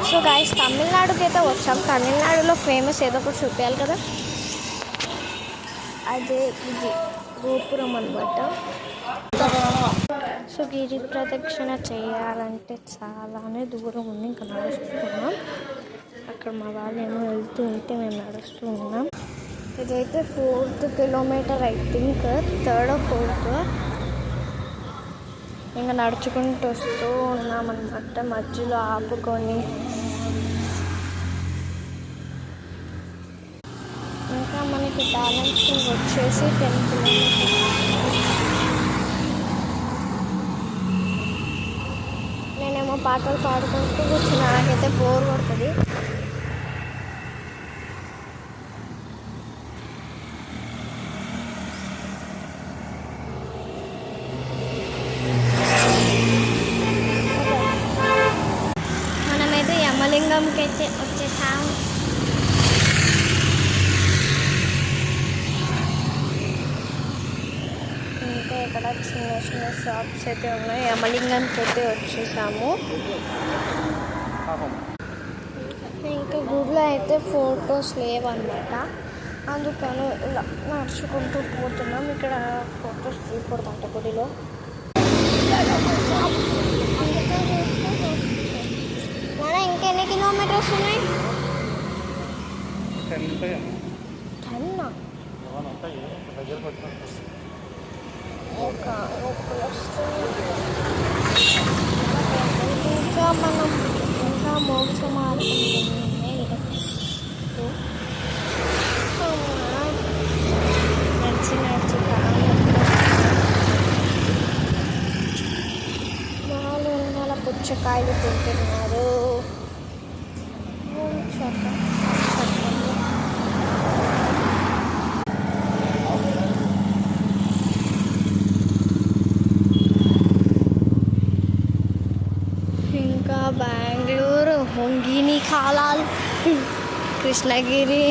So guys తమిళనాడుకి అయితే వచ్చాం. తమిళనాడులో ఫేమస్ ఏదో ఒకటి చూపించాలి కదా. అదే ఇది గోపురం అనమాట. సో గిరి ప్రదక్షిణ చేయాలంటే చాలానే దూరం ఉంది. ఇంకా నడుస్తున్నాం. అక్కడ మా వాళ్ళు ఏమో వెళ్తూ ఉంటే మేము నడుస్తూ ఉన్నాం. ఇదైతే 4th kilometre, I think 3rd or 4th. ఇంకా నడుచుకుంటూ వస్తూ ఉన్నామన్నమాట. మధ్యలో ఆపుకొని ఇంకా మనకి బ్యాలెన్సింగ్ వచ్చేసి 10 కిలోమీటర్స్. నేనేమో పాటలు పాడుకుంటూ కూర్చున్నా. నాకైతే బోర్ కొడుతుంది. మనమైతే యమలింగంకి అయితే వచ్చేసాం. ఇంకా ఇక్కడ చిన్న చిన్న షాప్స్ అయితే ఉన్నాయి. యమలింగంకి అయితే వచ్చేసాము. ఇంకా గుడిలో అయితే ఫొటోస్ లేవన్నమాట. అందుకని ఇలా నడుచుకుంటూ పోతున్నాం. ఇక్కడ ఫొటోస్ తీయకూడదంట గుడిలో. మన ఇంకెన్ని కిలోమీటర్స్ ఉన్నాయి? 10. ఇంకా మనం ఇంకా మోక్ష మార్గం నడిచి వాళ్ళు ఉన్న పుచ్చకాయలు తింటున్నారు. ఇంకా బెంగళూరు, హొంగిని కాలాలు, కృష్ణగిరి,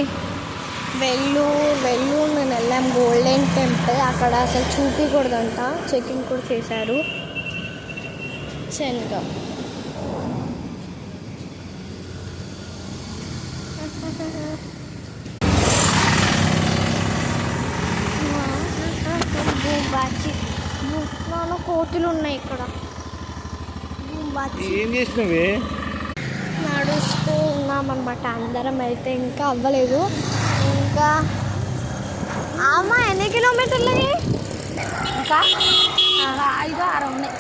వెల్లూరు మేము వెళ్ళాం. గోల్డెన్ టెంపుల్ అక్కడ అసలు చూపించకూడదంట. చెకింగ్ కూడా చేశారు. శనగ కోతులు ఉన్నాయి ఇక్కడ. ఏం చేసినవి? నడుస్తూ ఉన్నామన్నమాట. అందరం అయితే ఇంకా అవ్వలేదు. ఇంకా అమ్మా ఎన్ని కిలోమీటర్లు? ఇంకా 5-6 ఉన్నాయి.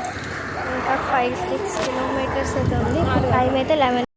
ఇంకా 5-6 కిలోమీటర్స్ అయితే ఉంది. టైం అయితే 11.